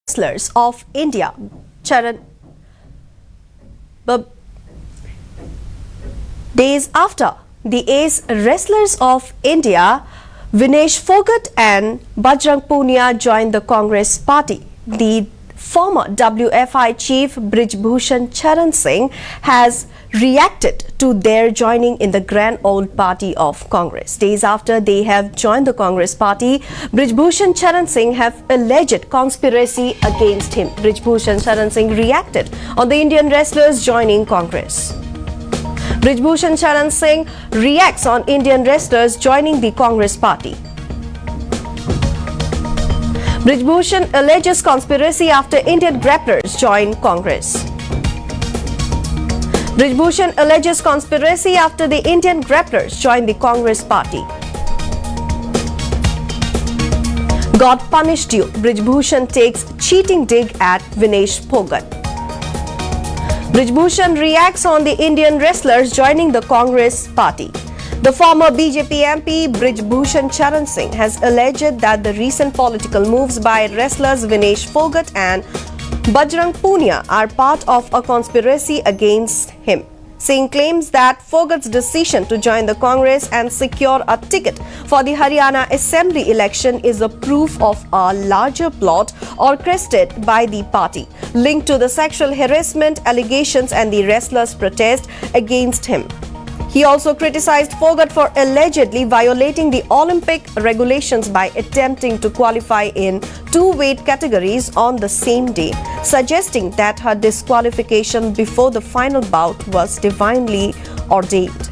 wrestlers of India, Charan. But days after, the ace wrestlers of India, Vinesh Phogat and Bajrang Punia joined the Congress party. The former WFI chief Brij Bhushan Charan Singh has reacted to their joining in the grand old party of Congress. Days after they have joined the Congress party, Brij Bhushan Charan Singh have alleged conspiracy against him. Brij Bhushan Charan Singh reacted on the Indian wrestlers joining Congress. Brij Bhushan Charan Singh reacts on Indian wrestlers joining the Congress party. Brij Bhushan alleges conspiracy after Indian grapplers join Congress. Brij Bhushan alleges conspiracy after the Indian grapplers join the Congress party. God punished you. Brij Bhushan takes cheating dig at Vinesh Phogat. Brij Bhushan reacts on the Indian wrestlers joining the Congress party. The former BJP MP Brij Bhushan Charan Singh has alleged that the recent political moves by wrestlers Vinesh Phogat and Bajrang Punia are part of a conspiracy against him. Singh claims that Phogat's decision to join the Congress and secure a ticket for the Haryana Assembly election is a proof of a larger plot orchestrated by the party, linked to the sexual harassment allegations and the wrestlers' protest against him. He also criticized Phogat for allegedly violating the Olympic regulations by attempting to qualify in two weight categories on the same day, suggesting that her disqualification before the final bout was divinely ordained.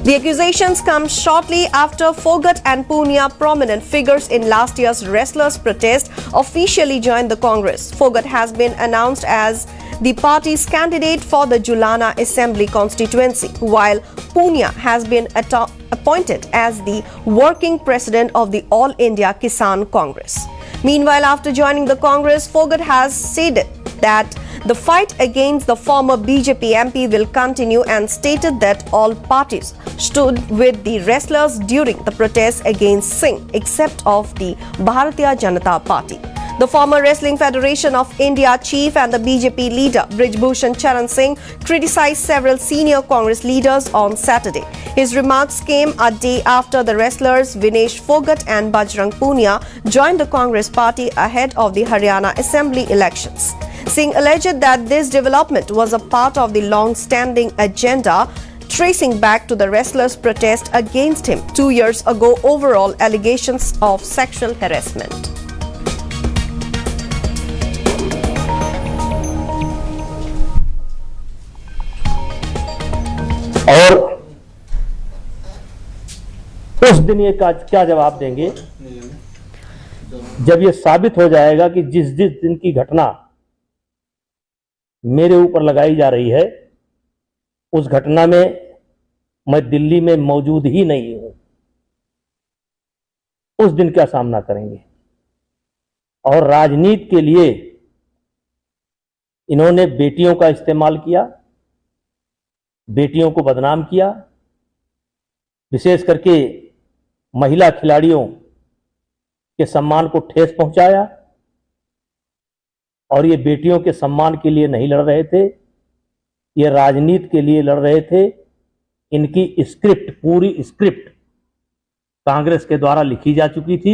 The accusations come shortly after Phogat and Punia, prominent figures in last year's wrestlers' protest, officially joined the Congress. Phogat has been announced as the party's candidate for the Julana Assembly constituency, while Punia has been appointed as the working president of the All India Kisan Congress. Meanwhile, after joining the Congress, Phogat has stated that the fight against the former BJP MP will continue and stated that all parties stood with the wrestlers during the protests against Singh, except of the Bharatiya Janata Party. The former Wrestling Federation of India chief and the BJP leader Brij Bhushan Charan Singh criticized several senior Congress leaders on Saturday. His remarks came a day after the wrestlers Vinesh Phogat and Bajrang Punia joined the Congress party ahead of the Haryana Assembly elections. Singh alleged that this development was a part of the long-standing agenda tracing back to the wrestlers' protest against him 2 years ago over all allegations of sexual harassment. और उस दिन ये क्या जवाब देंगे जब ये साबित हो जाएगा कि जिस जिस दिन की घटना मेरे ऊपर लगाई जा रही है उस घटना में मैं दिल्ली में मौजूद ही नहीं हूं। उस दिन क्या सामना करेंगे। और राजनीति के लिए इन्होंने बेटियों का इस्तेमाल किया, बेटियों को बदनाम किया, विशेष करके महिला खिलाड़ियों के सम्मान को ठेस पहुंचाया। और ये बेटियों के सम्मान के लिए नहीं लड़ रहे थे, ये राजनीति के लिए लड़ रहे थे। इनकी स्क्रिप्ट, पूरी स्क्रिप्ट कांग्रेस के द्वारा लिखी जा चुकी थी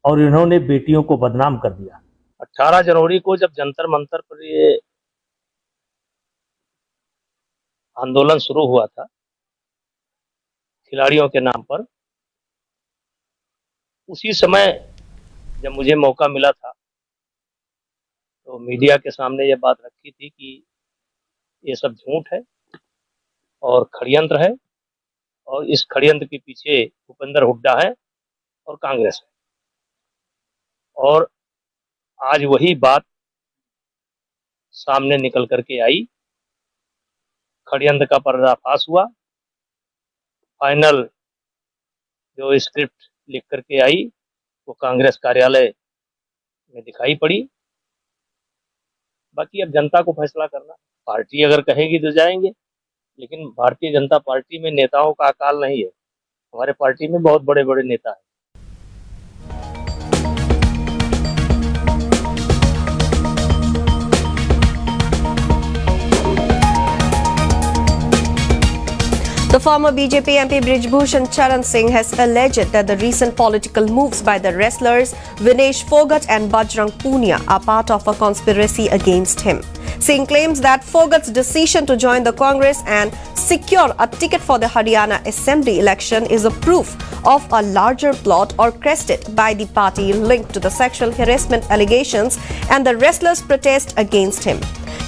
और इन्होंने बेटियों को बदनाम कर दिया। 18 जनवरी को जब जंतर मंतर पर ये आंदोलन शुरू हुआ था खिलाड़ियों के नाम पर, उसी समय जब मुझे मौका मिला था तो मीडिया के सामने ये बात रखी थी कि ये सब झूठ है और षड्यंत्र है और इस षड्यंत्र के पीछे भूपेंद्र हुड्डा है और कांग्रेस है। और आज वही बात सामने निकल करके आई, षड्यंत्र का पर्दाफाश हुआ। फाइनल जो स्क्रिप्ट लिख करके आई वो कांग्रेस कार्यालय में दिखाई पड़ी। बाकी अब जनता को फैसला करना, पार्टी अगर कहेगी तो जाएंगे, लेकिन भारतीय जनता पार्टी में नेताओं का अकाल नहीं है। हमारे पार्टी में बहुत बड़े बड़े नेता हैं। The former BJP MP Brijbhushan Charan Singh has alleged that the recent political moves by the wrestlers Vinesh Phogat and Bajrang Punia are part of a conspiracy against him. Singh claims that Phogat's decision to join the Congress and secure a ticket for the Haryana Assembly election is a proof of a larger plot orchestrated by the party linked to the sexual harassment allegations and the wrestlers' protest against him.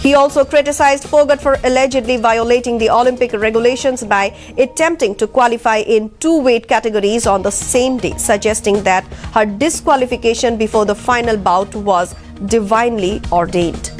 He also criticized Phogat for allegedly violating the Olympic regulations by attempting to qualify in 2 weight categories on the same day, suggesting that her disqualification before the final bout was divinely ordained.